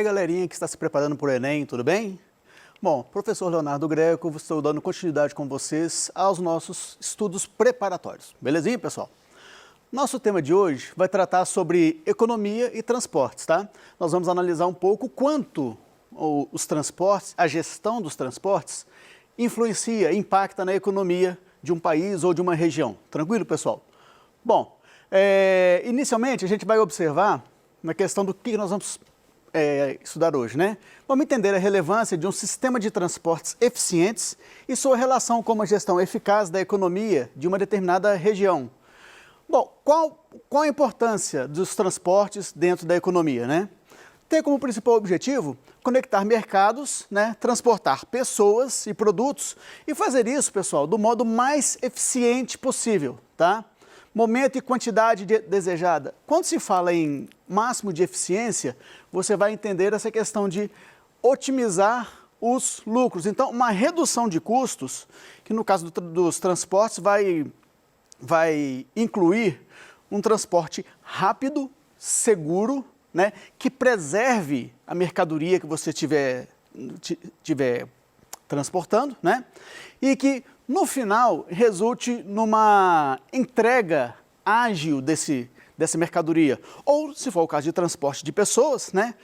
aí, galerinha que está se preparando para o Enem, tudo bem? Bom, professor Leonardo Greco, estou dando continuidade com vocês aos nossos estudos preparatórios. Belezinha, pessoal? Nosso tema de hoje vai tratar sobre economia e transportes, tá? Nós vamos analisar um pouco quanto os transportes, a gestão dos transportes, influencia, impacta na economia de um país ou de uma região. Tranquilo, pessoal? Bom, inicialmente a gente vai observar na questão do que nós vamos estudar hoje, né? Vamos entender a relevância de um sistema de transportes eficientes e sua relação com uma gestão eficaz da economia de uma determinada região. Bom, qual a importância dos transportes dentro da economia, né? Tem como principal objetivo conectar mercados, né, transportar pessoas e produtos e fazer isso, pessoal, do modo mais eficiente possível, tá? Momento e quantidade desejada. Quando se fala em máximo de eficiência, você vai entender essa questão de otimizar os lucros. Então, uma redução de custos, que no caso dos transportes vai incluir um transporte rápido, seguro, né, que preserve a mercadoria que você estiver transportando, né, e que no final resulte numa entrega ágil dessa mercadoria. Ou, se for o caso de transporte de pessoas, né,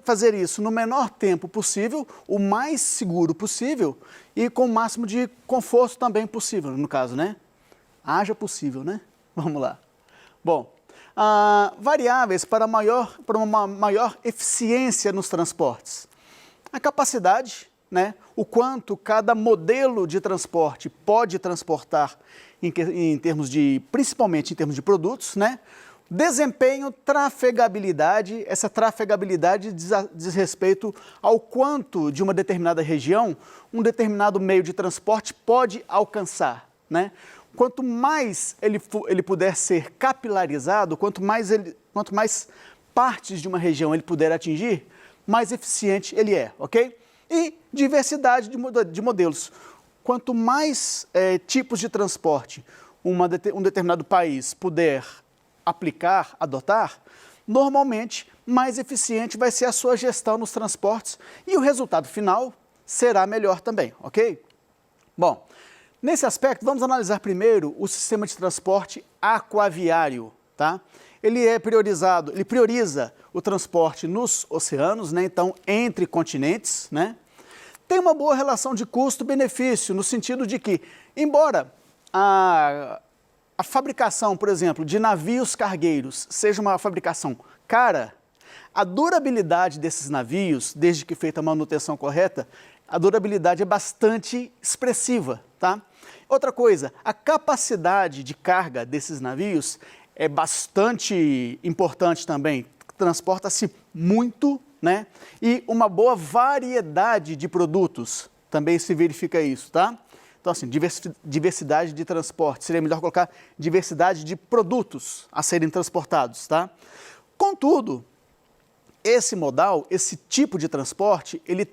fazer isso no menor tempo possível, o mais seguro possível e com o máximo de conforto também possível, no caso, né? Haja possível, né? Vamos lá. Bom, variáveis para uma maior eficiência nos transportes. A capacidade, né? O quanto cada modelo de transporte pode transportar principalmente em termos de produtos, né? Desempenho, trafegabilidade, essa trafegabilidade diz respeito ao quanto de uma determinada região um determinado meio de transporte pode alcançar, né? Quanto mais ele puder ser capilarizado, quanto mais partes de uma região ele puder atingir, mais eficiente ele é, ok? E diversidade de modelos. Quanto mais tipos de transporte um determinado país puder aplicar, adotar, normalmente mais eficiente vai ser a sua gestão nos transportes e o resultado final será melhor também, ok? Bom, nesse aspecto, vamos analisar primeiro o sistema de transporte aquaviário, tá? Ele prioriza o transporte nos oceanos, né? Então, entre continentes, né? Tem uma boa relação de custo-benefício, no sentido de que, embora a fabricação, por exemplo, de navios cargueiros seja uma fabricação cara, a durabilidade desses navios, desde que feita a manutenção correta, a durabilidade é bastante expressiva, tá? Outra coisa, a capacidade de carga desses navios é bastante importante também, transporta-se muito, né? E uma boa variedade de produtos, também se verifica isso, tá? Então, assim, diversidade de transporte, seria melhor colocar diversidade de produtos a serem transportados, tá? Contudo, esse modal, esse tipo de transporte, ele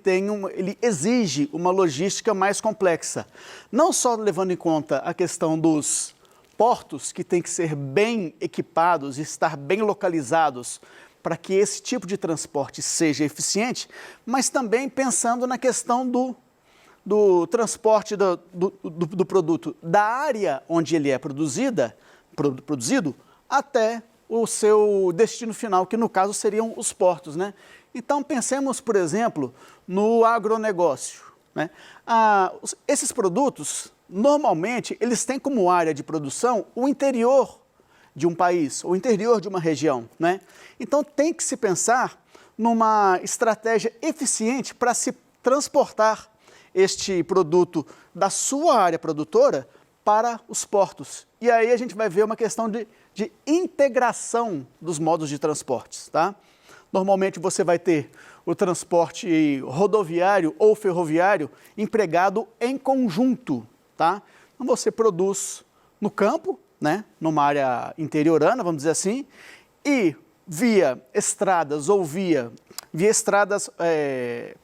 exige uma logística mais complexa. Não só levando em conta a questão dos portos, que tem que ser bem equipados e estar bem localizados para que esse tipo de transporte seja eficiente, mas também pensando na questão do transporte do produto da área onde ele é produzido até o seu destino final, que no caso seriam os portos, né? Então pensemos, por exemplo, no agronegócio, né? Esses produtos, normalmente, eles têm como área de produção o interior de um país, o interior de uma região, né? Então tem que se pensar numa estratégia eficiente para se transportar este produto da sua área produtora para os portos. E aí a gente vai ver uma questão de integração dos modos de transportes, tá? Normalmente você vai ter o transporte rodoviário ou ferroviário empregado em conjunto, tá? Então você produz no campo, né, numa área interiorana, vamos dizer assim, e via estradas ou via estradas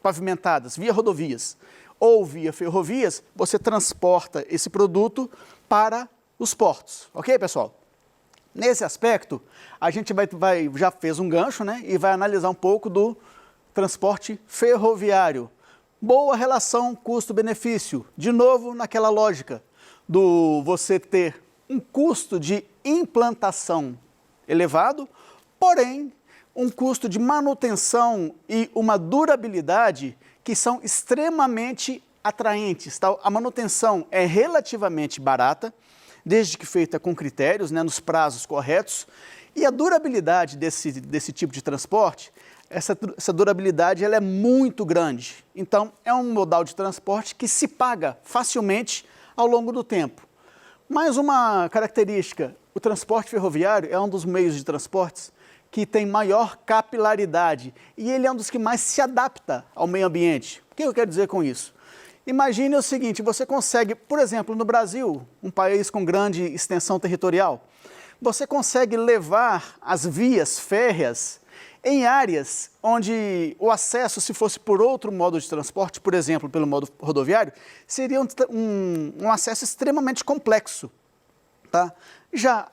pavimentadas, via rodovias ou via ferrovias, você transporta esse produto para os portos, ok, pessoal? Nesse aspecto, a gente já fez um gancho, né, e vai analisar um pouco do transporte ferroviário. Boa relação custo-benefício. De novo, naquela lógica do você ter um custo de implantação elevado, porém, um custo de manutenção e uma durabilidade que são extremamente atraentes. Tá? A manutenção é relativamente barata, desde que feita com critérios, né, nos prazos corretos, e a durabilidade desse tipo de transporte, essa durabilidade ela é muito grande. Então, é um modal de transporte que se paga facilmente ao longo do tempo. Mais uma característica, o transporte ferroviário é um dos meios de transportes que tem maior capilaridade e ele é um dos que mais se adapta ao meio ambiente. O que eu quero dizer com isso? Imagine o seguinte, você consegue, por exemplo, no Brasil, um país com grande extensão territorial, você consegue levar as vias férreas em áreas onde o acesso, se fosse por outro modo de transporte, por exemplo, pelo modo rodoviário, seria um acesso extremamente complexo. Tá? Já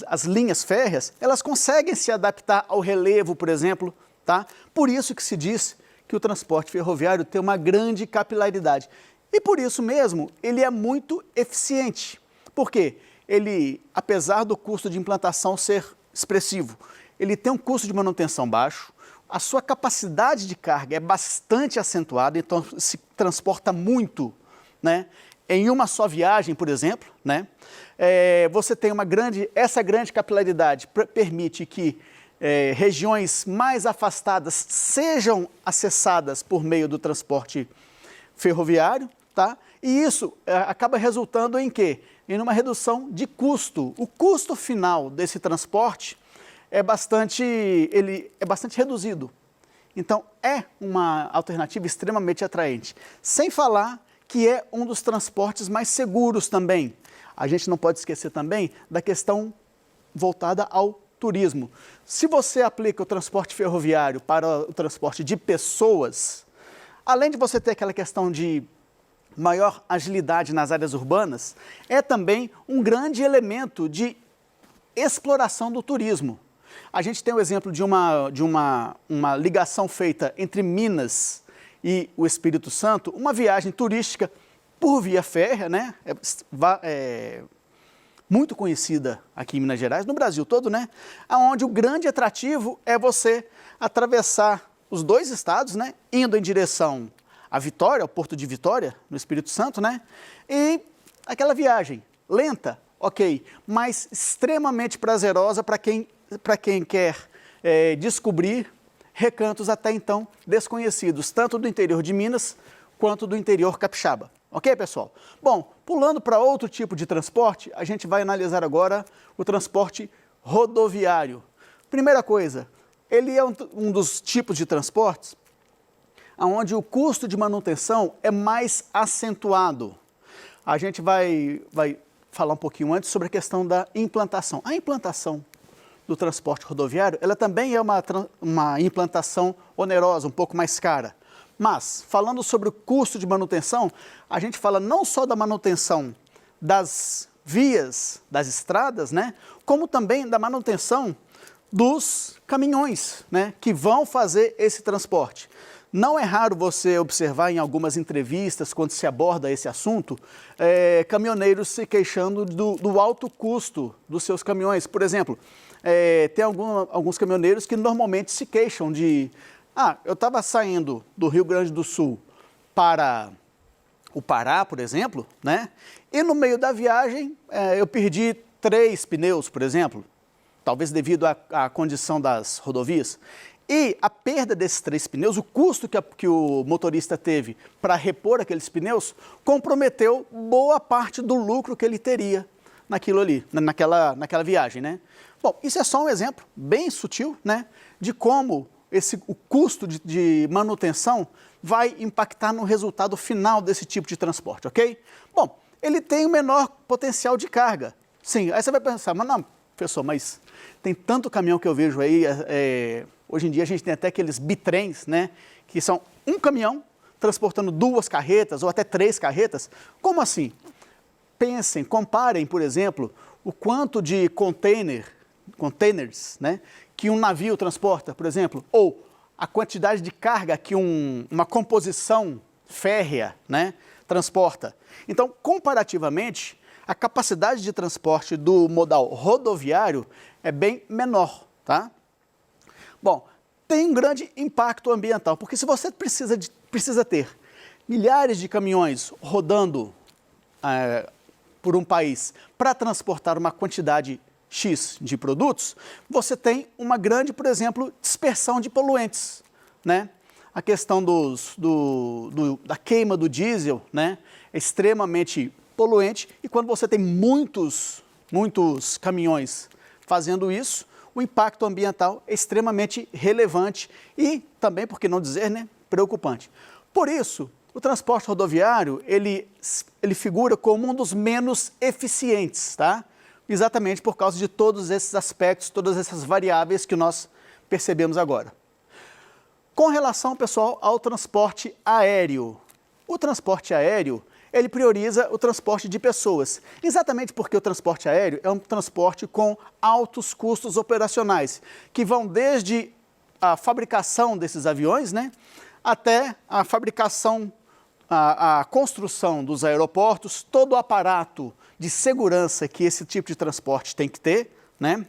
as linhas férreas, elas conseguem se adaptar ao relevo, por exemplo. Tá? Por isso que se diz que o transporte ferroviário tem uma grande capilaridade. E por isso mesmo, ele é muito eficiente. Por quê? Ele, apesar do custo de implantação ser expressivo, ele tem um custo de manutenção baixo, a sua capacidade de carga é bastante acentuada, então se transporta muito, né? Em uma só viagem, por exemplo, né? Você tem essa grande capilaridade permite que regiões mais afastadas sejam acessadas por meio do transporte ferroviário, tá? E isso acaba resultando em quê? Em uma redução de custo. O custo final desse transporte é bastante reduzido. Então, é uma alternativa extremamente atraente. Sem falar que é um dos transportes mais seguros também. A gente não pode esquecer também da questão voltada ao turismo. Se você aplica o transporte ferroviário para o transporte de pessoas, além de você ter aquela questão de maior agilidade nas áreas urbanas, é também um grande elemento de exploração do turismo. A gente tem o exemplo de uma ligação feita entre Minas e o Espírito Santo, uma viagem turística por via férrea, né? Muito conhecida aqui em Minas Gerais, no Brasil todo, né? Onde o grande atrativo é você atravessar os dois estados, né? Indo em direção a Vitória, ao Porto de Vitória, no Espírito Santo, né? E aquela viagem lenta, ok, mas extremamente prazerosa para quem quer descobrir recantos até então desconhecidos, tanto do interior de Minas quanto do interior capixaba. Ok, pessoal? Bom, pulando para outro tipo de transporte, a gente vai analisar agora o transporte rodoviário. Primeira coisa, ele é um dos tipos de transportes onde o custo de manutenção é mais acentuado. A gente vai falar um pouquinho antes sobre a questão da implantação. A implantação do transporte rodoviário, ela também é uma implantação onerosa, um pouco mais cara. Mas, falando sobre o custo de manutenção, a gente fala não só da manutenção das vias, das estradas, né, como também da manutenção dos caminhões, né, que vão fazer esse transporte. Não é raro você observar em algumas entrevistas, quando se aborda esse assunto, caminhoneiros se queixando do alto custo dos seus caminhões. Por exemplo, tem alguns caminhoneiros que normalmente se queixam de... eu estava saindo do Rio Grande do Sul para o Pará, por exemplo, né? E no meio da viagem eu perdi 3 pneus, por exemplo, talvez devido à condição das rodovias. E a perda desses 3 pneus, o custo que o motorista teve para repor aqueles pneus, comprometeu boa parte do lucro que ele teria naquilo ali, naquela viagem, né? Bom, isso é só um exemplo bem sutil, né, de como o custo de manutenção vai impactar no resultado final desse tipo de transporte, ok? Bom, ele tem o menor potencial de carga. Sim, aí você vai pensar, mas não, professor, mas tem tanto caminhão que eu vejo aí, hoje em dia a gente tem até aqueles bitrens, né, que são um caminhão transportando 2 carretas ou até 3 carretas. Como assim? Pensem, comparem, por exemplo, o quanto de containers, né, que um navio transporta, por exemplo, ou a quantidade de carga que uma composição férrea, né, transporta. Então, comparativamente, a capacidade de transporte do modal rodoviário é bem menor, tá? Bom, tem um grande impacto ambiental, porque se você precisa ter milhares de caminhões rodando por um país para transportar uma quantidade X de produtos, você tem uma grande, por exemplo, dispersão de poluentes, né? A questão da queima do diesel, né, é extremamente poluente, e quando você tem muitos caminhões fazendo isso, o impacto ambiental é extremamente relevante e também, por que não dizer, né, preocupante. Por isso, o transporte rodoviário, ele figura como um dos menos eficientes, tá? Exatamente por causa de todos esses aspectos, todas essas variáveis que nós percebemos agora. Com relação, pessoal, ao transporte aéreo. O transporte aéreo, ele prioriza o transporte de pessoas, exatamente porque o transporte aéreo é um transporte com altos custos operacionais, que vão desde a fabricação desses aviões, né, até a fabricação, a construção dos aeroportos, todo o aparato de segurança que esse tipo de transporte tem que ter, né?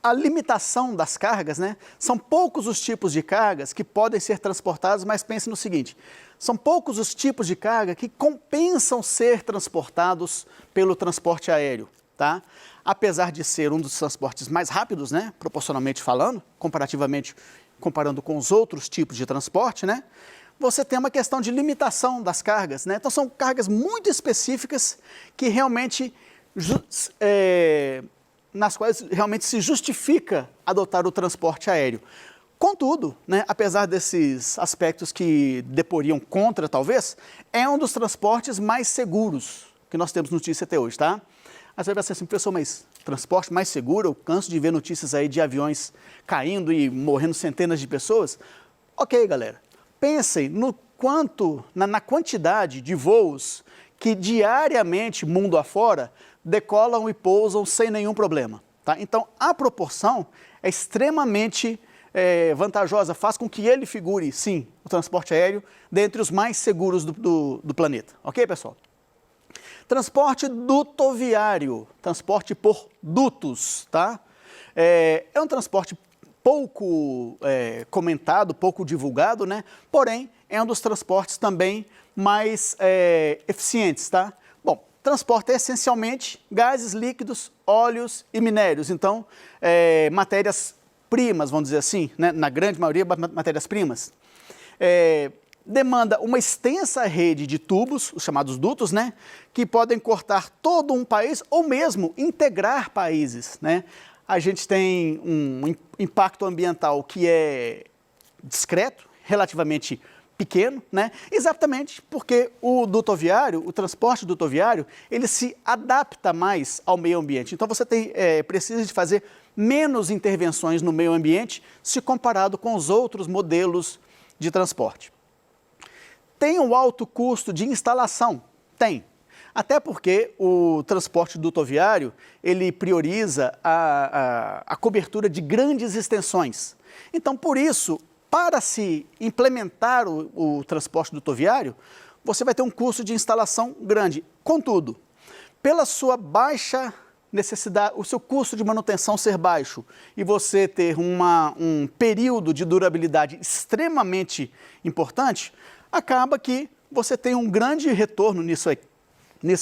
A limitação das cargas, né? São poucos os tipos de cargas que podem ser transportados, mas pense no seguinte, são poucos os tipos de carga que compensam ser transportados pelo transporte aéreo, tá? Apesar de ser um dos transportes mais rápidos, né? Proporcionalmente falando, comparando com os outros tipos de transporte, né? Você tem uma questão de limitação das cargas, né? Então são cargas muito específicas que realmente nas quais realmente se justifica adotar o transporte aéreo. Contudo, né, apesar desses aspectos que deporiam contra, talvez, é um dos transportes mais seguros que nós temos notícia até hoje, tá? Aí você vai pensar assim, pessoal, mas transporte mais seguro? Eu canso de ver notícias aí de aviões caindo e morrendo centenas de pessoas. Ok, galera, pensem no quanto, na quantidade de voos que diariamente, mundo afora, decolam e pousam sem nenhum problema, tá? Então, a proporção é extremamente vantajosa, faz com que ele figure, sim, o transporte aéreo, dentre os mais seguros do planeta. Ok, pessoal? Transporte dutoviário, transporte por dutos, tá? É um transporte pouco comentado, pouco divulgado, né? Porém, é um dos transportes também mais eficientes, tá? Bom, transporta essencialmente gases líquidos, óleos e minérios. Então, matérias-primas, vamos dizer assim, né? Na grande maioria, matérias-primas. Demanda uma extensa rede de tubos, os chamados dutos, né? Que podem cortar todo um país ou mesmo integrar países, né? A gente tem um impacto ambiental que é discreto, relativamente pequeno, né? Exatamente porque o transporte dutoviário, ele se adapta mais ao meio ambiente. Então você precisa de fazer menos intervenções no meio ambiente se comparado com os outros modelos de transporte. Tem um alto custo de instalação? Tem. Até porque o transporte dutoviário, ele prioriza a cobertura de grandes extensões. Então, por isso, para se implementar o transporte dutoviário, você vai ter um custo de instalação grande. Contudo, pela sua baixa necessidade, o seu custo de manutenção ser baixo e você ter um período de durabilidade extremamente importante, acaba que você tem um grande retorno nisso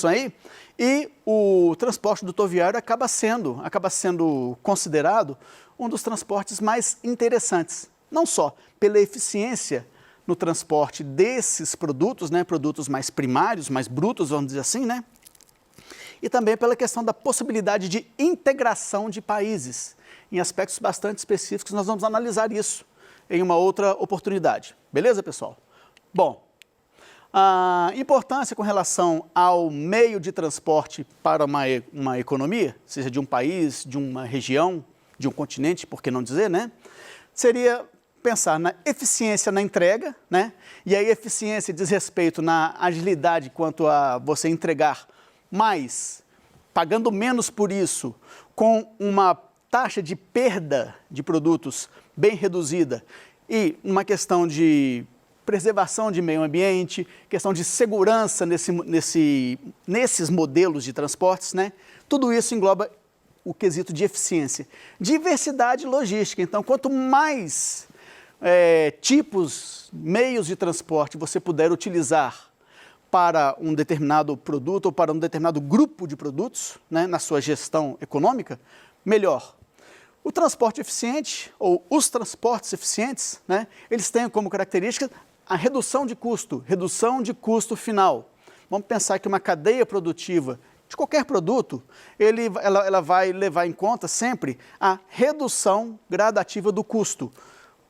aí, e o transporte dutoviário acaba sendo considerado um dos transportes mais interessantes, não só pela eficiência no transporte desses produtos, né, produtos mais primários, mais brutos, vamos dizer assim, né, e também pela questão da possibilidade de integração de países. Em aspectos bastante específicos, nós vamos analisar isso em uma outra oportunidade. Beleza, pessoal? Bom, a importância com relação ao meio de transporte para uma economia, seja de um país, de uma região, de um continente, por que não dizer, né? Seria pensar na eficiência na entrega, né? E aí eficiência diz respeito na agilidade quanto a você entregar mais, pagando menos por isso, com uma taxa de perda de produtos bem reduzida e uma questão de preservação de meio ambiente, questão de segurança nesses modelos de transportes, né? Tudo isso engloba o quesito de eficiência. Diversidade logística. Então, quanto mais tipos, meios de transporte você puder utilizar para um determinado produto ou para um determinado grupo de produtos, né, na sua gestão econômica, melhor. O transporte eficiente, ou os transportes eficientes, né, eles têm como característica a redução de custo final. Vamos pensar que uma cadeia produtiva de qualquer produto, ela vai levar em conta sempre a redução gradativa do custo,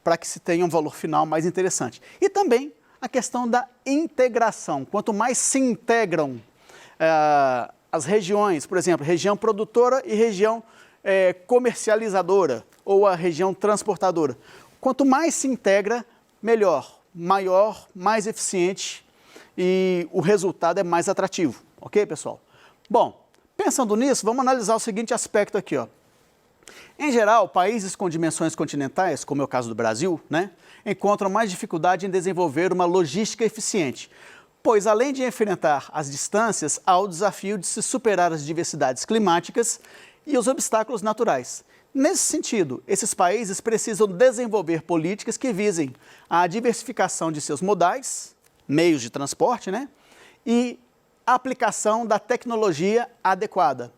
para que se tenha um valor final mais interessante. E também a questão da integração. Quanto mais se integram as regiões, por exemplo, região produtora e região comercializadora, ou a região transportadora. Quanto mais se integra, melhor, maior, mais eficiente e o resultado é mais atrativo. Ok, pessoal? Bom, pensando nisso, vamos analisar o seguinte aspecto aqui, ó. Em geral, países com dimensões continentais, como é o caso do Brasil, né, encontram mais dificuldade em desenvolver uma logística eficiente, pois além de enfrentar as distâncias, há o desafio de se superar as diversidades climáticas e os obstáculos naturais. Nesse sentido, esses países precisam desenvolver políticas que visem a diversificação de seus modais, meios de transporte, né, e a aplicação da tecnologia adequada.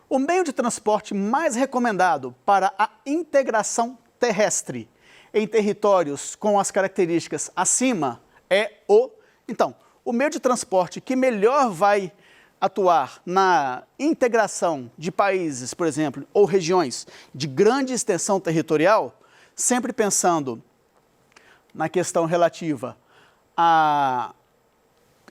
O meio de transporte mais recomendado para a integração terrestre em territórios com as características acima é o meio de transporte que melhor vai atuar na integração de países, por exemplo, ou regiões de grande extensão territorial, sempre pensando na questão relativa a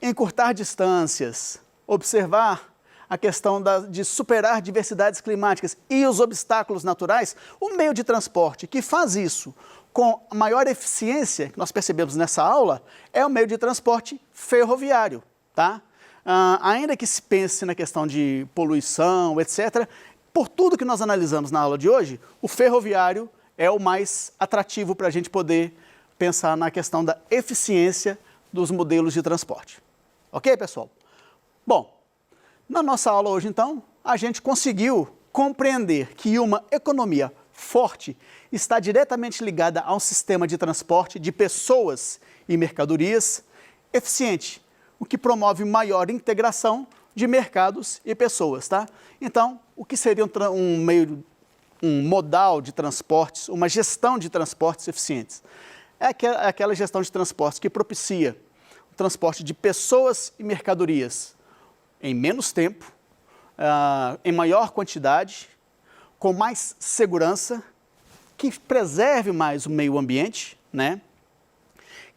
encurtar distâncias, observar a questão de superar diversidades climáticas e os obstáculos naturais, o meio de transporte que faz isso com a maior eficiência, que nós percebemos nessa aula, é o meio de transporte ferroviário, tá? Ainda que se pense na questão de poluição, etc., por tudo que nós analisamos na aula de hoje, o ferroviário é o mais atrativo para a gente poder pensar na questão da eficiência dos modelos de transporte. Ok, pessoal? Bom, na nossa aula hoje, então, a gente conseguiu compreender que uma economia forte está diretamente ligada a um sistema de transporte de pessoas e mercadorias eficiente, o que promove maior integração de mercados e pessoas, tá? Então, o que seria um modal de transportes, uma gestão de transportes eficientes? É aquela gestão de transportes que propicia o transporte de pessoas e mercadorias em menos tempo, em maior quantidade, com mais segurança, que preserve mais o meio ambiente, né?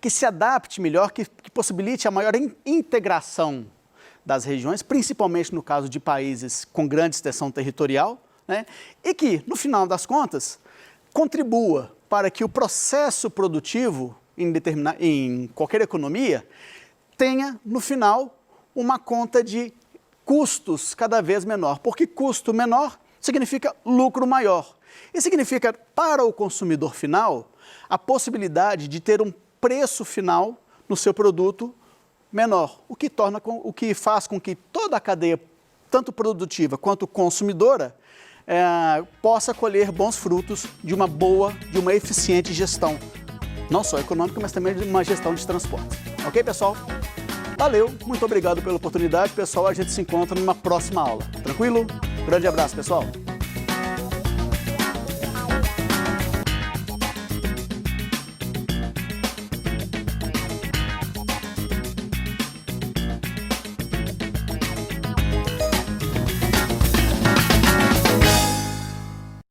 Que se adapte melhor, que possibilite a maior integração das regiões, principalmente no caso de países com grande extensão territorial, né? E que, no final das contas, contribua para que o processo produtivo em qualquer economia tenha, no final, uma conta de custos cada vez menor, porque custo menor significa lucro maior. E significa, para o consumidor final, a possibilidade de ter um preço final no seu produto menor, o que faz com que toda a cadeia, tanto produtiva quanto consumidora, possa colher bons frutos de uma eficiente gestão, não só econômica, mas também de uma gestão de transporte. Ok, pessoal? Valeu, muito obrigado pela oportunidade, pessoal. A gente se encontra numa próxima aula. Tranquilo? Grande abraço, pessoal.